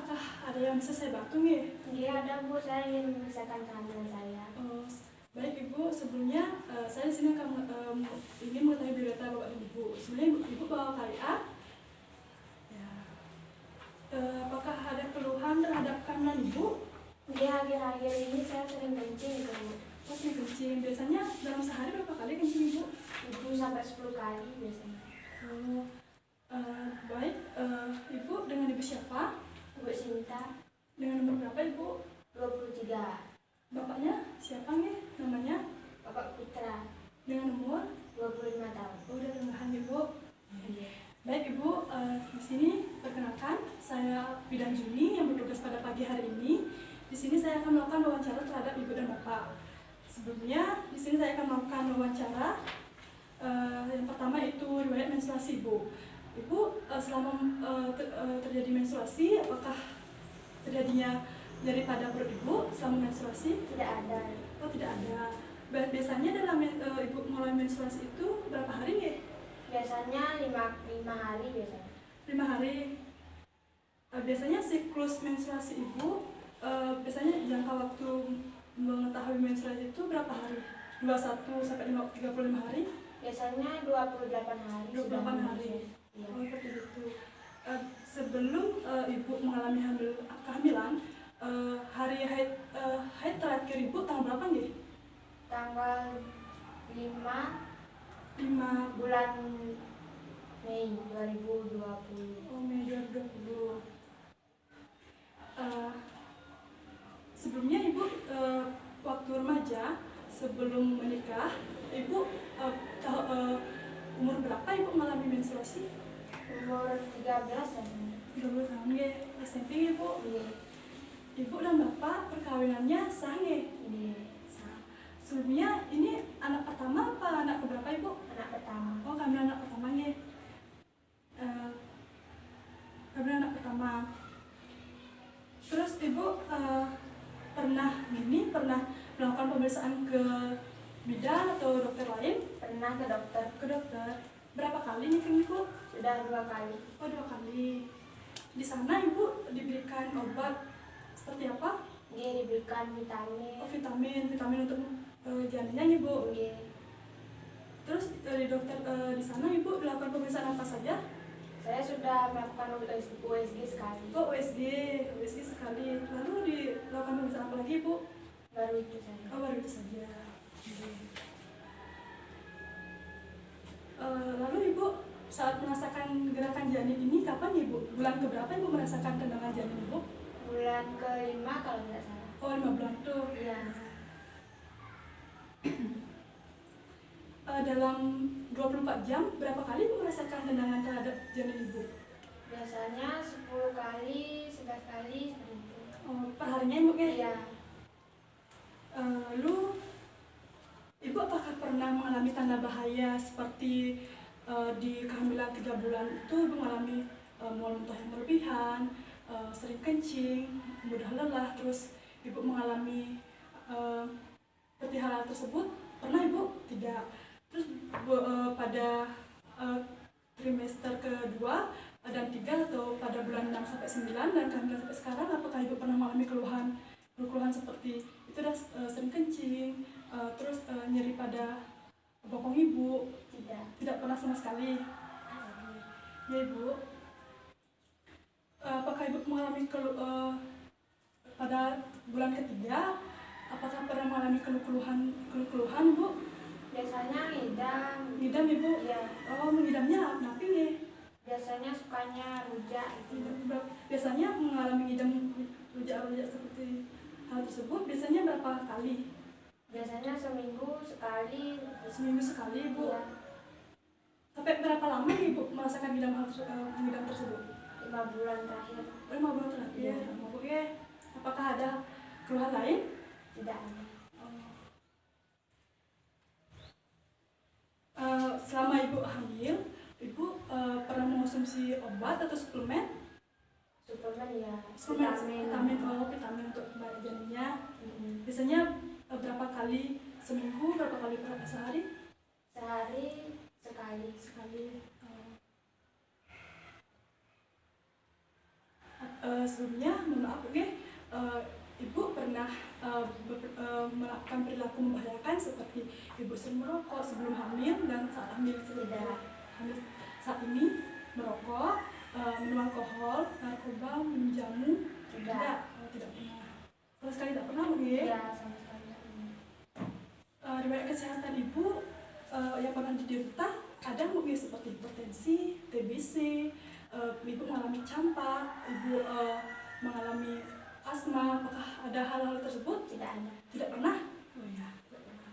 apakah ada yang bisa saya bantu nih? Iya ada Bu, saya ingin memeriksakan kehamilan saya. Baik Ibu, sebelumnya saya di sini akan ingin mengetahui biodata Bapak dan Ibu. Sebenarnya Ibu bawa KIA. Ya. Apakah ada keluhan terhadap kehamilan Ibu? Iya, akhir-akhir ini saya sering kencing Bu. Sering kencing. Biasanya dalam sehari berapa kali kencing Ibu? 7 sampai 10 kali biasanya. Baik, Ibu dengan Ibu siapa? Bu Sinta. Dengan nomor berapa Ibu? 23. Bapaknya siapa nih namanya? Bapak Putra. Dengan nomor? 25 tahun. Udah tambahan Ibu. Iya. Baik Ibu, di sini perkenalkan saya Bidan Juni yang bertugas pada pagi hari ini. Di sini saya akan melakukan wawancara terhadap Ibu dan Bapak. Sebelumnya di sini saya akan melakukan wawancara. Yang pertama itu riwayat menstruasi Ibu. Ibu selama terjadi menstruasi, apakah terjadinya nyeri pada perut Ibu selama menstruasi? Tidak ada. Oh tidak ada. Biasanya dalam Ibu mulai menstruasi itu berapa hari nih? Biasanya 5 hari biasanya. 5 hari. Biasanya siklus menstruasi Ibu, biasanya jangka waktu mengetahui menstruasi itu berapa hari? 21 sampai 35 hari? Biasanya 28 hari. 28 hari. Iya. Oh, seperti itu. Sebelum Ibu mengalami kehamilan, hari haid terakhir Ibu tanggal berapa nih? Tanggal 5 5 bulan Mei 2020. Oh, Mei 2020. Sebelumnya Ibu waktu remaja sebelum menikah, Ibu umur berapa Ibu mengalami menstruasi? Umur 13 tahun. 30 tahun ya, SMP Ibu. Iya. Ibu dan Bapak perkawinannya sah nggih? Iya. Sah. Sebelumnya ini anak pertama apa anak keberapa Ibu? Anak pertama. Oh, kami anak pertama nggih. Kami anak pertama. Terus Ibu pernah melakukan pemeriksaan ke bidan atau dokter lain? Pernah ke dokter. Ke dokter. Berapa kali nih ke Ibu? Sudah 2 kali. Oh, 2 kali. Di sana Ibu diberikan obat seperti apa? Dia diberikan vitamin. Oh, vitamin untuk janinnya nih Bu. Iya. Terus di dokter di sana Ibu dilakukan pemeriksaan apa saja? Saya sudah melakukan USG sekali. Oh, USG sekali. Lalu dilakukan pemeriksaan apa lagi Bu? Baru itu saja. Oh, baru itu saja. Lalu Ibu saat merasakan gerakan janin ini kapan Ibu? Bulan keberapa Ibu merasakan tendangan janin Ibu? Bulan ke-5 kalau tidak salah. Oh, 5 bulan tuh. Iya. Dalam 24 jam berapa kali Ibu merasakan tendangan terhadap janin Ibu? Biasanya 10 kali, 11 kali seperti itu. Oh, perharinya Ibu ya? Iya. Lalu Ibu apakah pernah mengalami tanda bahaya seperti di kehamilan 3 bulan itu Ibu mengalami mual muntah yang berlebihan, sering kencing, mudah lelah, terus Ibu mengalami seperti hal tersebut? Pernah Ibu? Tidak. Terus pada trimester kedua dan 3 atau pada bulan 6 sampai 9 dan kehamilan sampai sekarang, apakah Ibu pernah mengalami keluhan seperti itu dan sering kencing, terus nyeri pada bokong Ibu? Tidak pernah sama sekali. Ya Ibu. Apakah Ibu mengalami pada bulan ketiga? Apakah pernah mengalami keluhan Ibu? Biasanya ngidam. Ngidam Ibu? Iya. Oh, mengidamnya apa nih? Biasanya sukanya rujak gitu. Biasanya mengalami ngidam rujak seperti hal tersebut biasanya berapa kali? Biasanya seminggu sekali. Seminggu sekali Ibu? Iya. Sampai berapa lama Ibu merasakan ngidam tersebut? 5 bulan terakhir. 5 bulan terakhir. Ya. Apakah ada keluhan lain? Tidak ada. Selama Ibu hamil, Ibu pernah mengonsumsi obat atau suplemen? Suplemen ya. Vitamin untuk janinnya. Biasanya berapa kali seminggu, berapa kali sehari? Sehari sekali. sebelumnya mohon maaf oke, ibu pernah melakukan perilaku membahayakan seperti ibu sering merokok sebelum hamil dan saat hamil Tidak. hamil saat ini merokok, minum alkohol, narkoba, minum jamu? Tidak. Tidak pernah. Sama sekali tidak pernah bu ya? Ya, sama sekali tidak pernah. Riwayat kesehatan ibu yang pernah diderita ada mungkin seperti hipertensi, TBC, ibu mengalami campak, ibu mengalami asma, apakah ada hal-hal tersebut? Tidak ada. Tidak pernah? Oh ya, tidak pernah.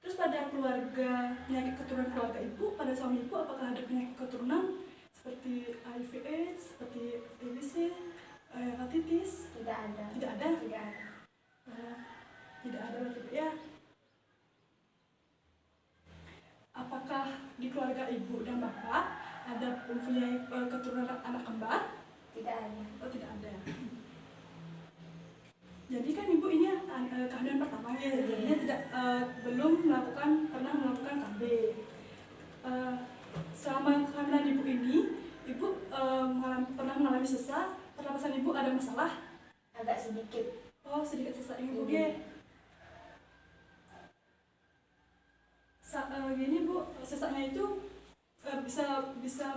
Terus pada keluarga, penyakit keturunan keluarga ibu, pada suami ibu apakah ada penyakit keturunan seperti HIV/AIDS, seperti TBC, hepatitis? Tidak ada. Tidak ada? Tidak ada. Tidak ada berarti Bu, ya. Apakah di keluarga ibu dan bapak ada mempunyai keturunan anak kembar? Tidak ada. Oh, tidak ada. Jadi kan ibu ini kehamilan pertama ya, jadinya tidak pernah melakukan KB. Selama kehamilan ibu ini, ibu pernah mengalami sesak. Pernapasan ibu ada masalah? Agak sedikit. Oh, sedikit sesak ibu ya. Gini bu, sesaknya itu bisa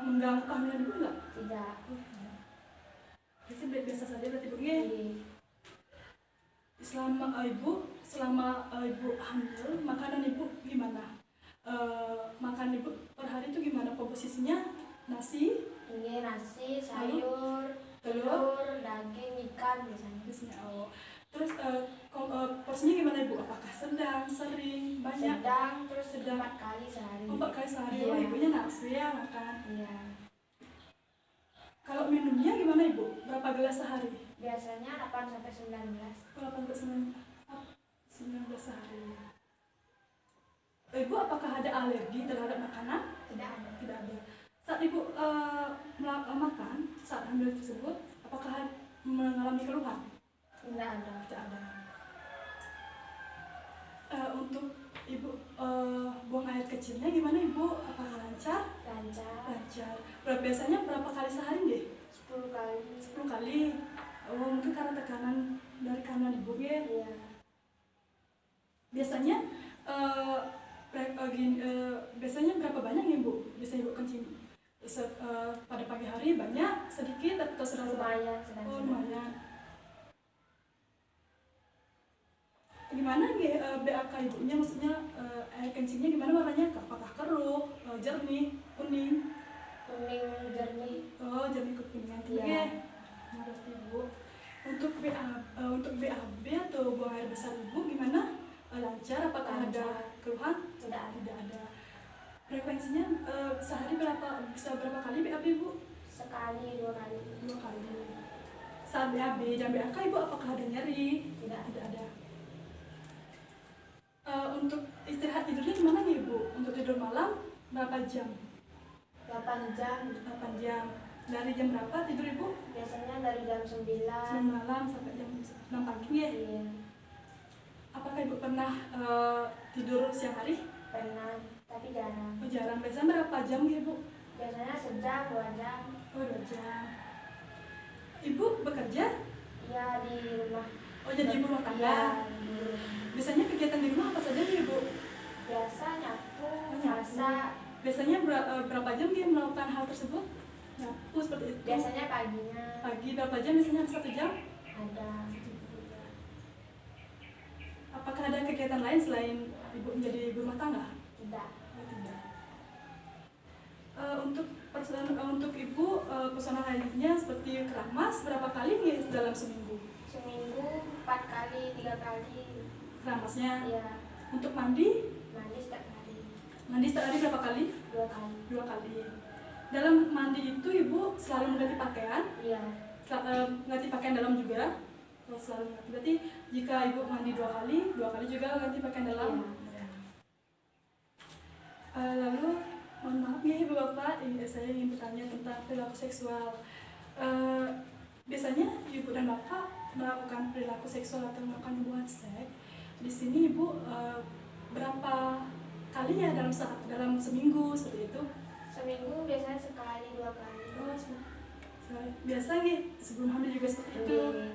mengganggu kehamilan ibu nggak? Tidak. Biasa saja berarti bu ya. Selama ibu hamil, makanan ibu gimana? Makan ibu per hari itu gimana komposisinya? Nasi? Ini nasi, sayur, telur, daging, ikan biasanya. Biasanya. Oh. Terus porsinya gimana ibu? Apakah sedang, sering, banyak? Sedang, terus Sedang. 4 kali sehari. 4 kali sehari. Iya. Oh, ibunya nafsu ya makan. Iya. Kalau minumnya gimana ibu? Berapa gelas sehari? Biasanya 8 sampai 19. 8 19 sehari. Ibu apakah ada alergi terhadap makanan? Tidak ada. Tidak ada. Saat ibu makan saat hamil tersebut, apakah mengalami keluhan? Tidak ada. Tidak ada. Untuk ibu buang air kecilnya gimana ibu? Apakah lancar? Lancar. Lancar. Biasanya berapa kali sehari deh? 10 kali. 10 kali. Oh, mungkin karena tekanan dari kehamilan ibu ya. Iya. Biasanya biasanya berapa banyak nih bu? Biasanya ibu kencing pada pagi hari banyak, sedikit atau sedang? Lumayan, Oh, sedang. lumayan. Gimana nih BAK ibunya, maksudnya air kencingnya gimana warnanya? Apakah keruh, jernih, kuning? Kuning jernih. Oh, jernih kekuningan Iya. ya. Nah, berarti ibu untuk BAB atau buang air besar ibu gimana? Lancar? Apakah ada Lancar. keluhan? Tidak ada. Tidak ada. Frekuensinya sehari bisa berapa kali BAB ibu? Sekali, 2 kali. 2 kali. Saat BAB dan BAK ibu apakah ada nyeri? Tidak. Tidak ada. Untuk istirahat tidurnya gimana nih ibu? Untuk tidur malam berapa jam? 8 jam. 8 jam. Dari jam berapa tidur ibu? Biasanya dari jam 9. 9 malam sampai jam 6 pagi ya? Iya. Apakah ibu pernah tidur siang hari? Pernah, tapi jarang. Oh, jarang. Biasanya berapa jam ya ibu? Biasanya sejam, 2 jam. Oh, 2 jam. Ibu bekerja? Iya, di rumah. Oh, jadi ibu rumah tangga? Iya, di rumah. Biasanya kegiatan di rumah apa saja nih ibu? Biasa nyapu, Oh, nyapu. masak. Biasanya berapa jam dia melakukan hal tersebut? Nyapu seperti itu? Biasanya paginya Pagi berapa jam? Biasanya 1 jam? ada. Apakah ada kegiatan lain selain ibu menjadi ibu rumah tangga? Tidak. Oh, tidak. Untuk ibu personal hygiene-nya seperti keramas berapa kali nih dalam seminggu? Seminggu 4 kali, 3 kali. Keramasnya. Iya. Untuk mandi? Mandi setiap hari. Mandi setiap hari berapa kali? 2 kali. 2 kali. Dalam mandi itu ibu selalu mengganti pakaian? Iya. Ganti pakaian dalam juga? Oh, selalu ganti. Berarti jika ibu mandi 2 kali juga ganti pakaian dalam? Iya. Lalu mohon maaf ya ibu bapak, saya ingin bertanya tentang perilaku seksual. Biasanya ibu dan bapak melakukan perilaku seksual atau melakukan hubungan seks. Di sini ibu berapa kalinya dalam seminggu seperti itu? Seminggu biasanya sekali, 2 kali. Oh, Biasa nih sebelum hamil juga seperti itu. Nggih.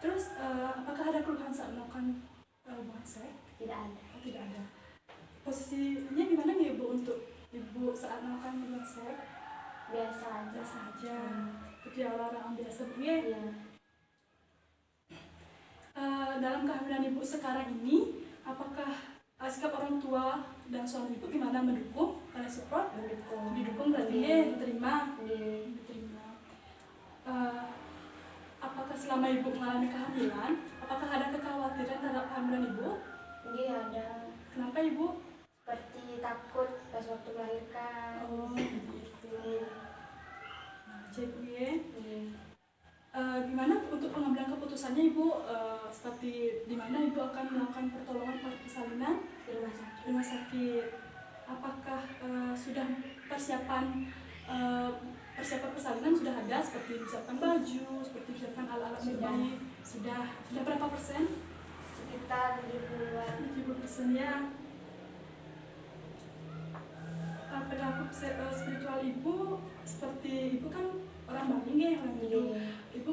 Terus apakah ada keluhan saat melakukan hubungan seks? Tidak ada. Oh, tidak ada. Posisinya gimana nih Ibu untuk Ibu saat melakukan hubungan seks? Biasa aja. Biasa aja. Seperti orang biasa Bu ya. Iya. Dalam kehamilan Ibu sekarang ini, apakah sikap orang tua dan suami Ibu gimana, mendukung, support? Mendukung. Didukung berarti Nggih. ya, diterima. Nggih. Diterima. Apakah selama Ibu mengalami kehamilan, apakah ada kekhawatiran terhadap kehamilan Ibu? Nggih ada. Kenapa Ibu? Seperti takut pas waktu melahirkan. Oh, gitu. Nah, cek ya. Nggih. Gimana untuk pengambilan keputusannya Ibu? Seperti di mana Ibu akan melakukan pertolongan persalinan? Di rumah sakit. Rumah sakit. Apakah sudah persiapan persalinan sudah ada, seperti persiapan baju, seperti persiapan alat-alat Sudah. medis? Sudah berapa persen? Sekitar 70-an. 70% ya. Perilaku spiritual Ibu, seperti Ibu kan orang Bali ya, orang Hindu. Ibu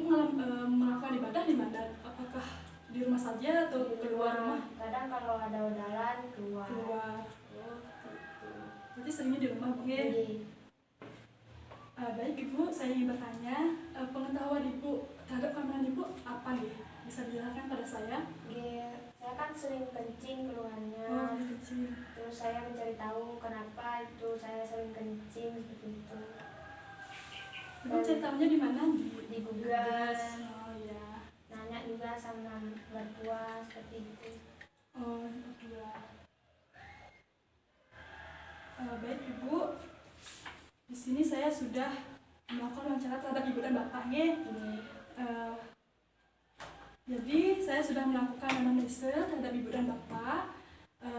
melakukan ibadah di mana? Apakah di rumah saja atau keluar rumah? Kadang kalau ada undangan keluar. Keluar. Oh, gitu. Berarti seringnya di rumah Bu ya? Nggih. Baik Ibu, saya ingin bertanya, pengetahuan Ibu terhadap kehamilan Ibu apa nih? Bisa dijelaskan pada saya? Nggih. Saya kan sering kencing keluhannya. Oh, kecil. Terus saya mencari tahu kenapa itu saya sering kencing seperti itu. Ibu ceritanya di mana? Di Google. Oh ya. Nanya juga sama mertua seperti itu. Oh, iya. Baik Ibu, di sini saya sudah melakukan wawancara terhadap Ibu dan Bapaknya. Nggih. Jadi saya sudah melakukan anamnesa terhadap Ibu dan Bapak.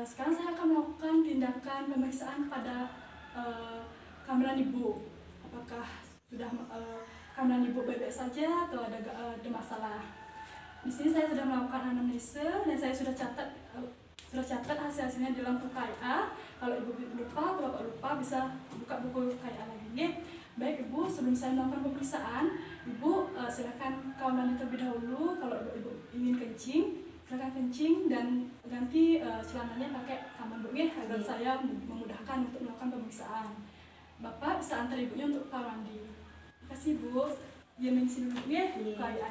Sekarang saya akan melakukan tindakan pemeriksaan pada kehamilan Ibu. Apakah sudah kehamilan Ibu baik-baik saja atau ada masalah? Di sini saya sudah melakukan anamnesa dan saya sudah catat hasil-hasilnya di dalam buku KIA. Kalau Ibu lupa atau Bapak lupa, bisa buka buku KIA lagi ya. Baik Ibu, sebelum saya melakukan pemeriksaan, Ibu silakan kawan terlebih dahulu. Kalau Ibu ingin kencing, silakan kencing dan ganti celananya pakai kamar Bu ya, agar saya memudahkan untuk melakukan pemeriksaan. Bapak bisa antar Ibunya untuk kamar mandi. Terima kasih Bu. Diamin sini dulu ya, KIA-nya.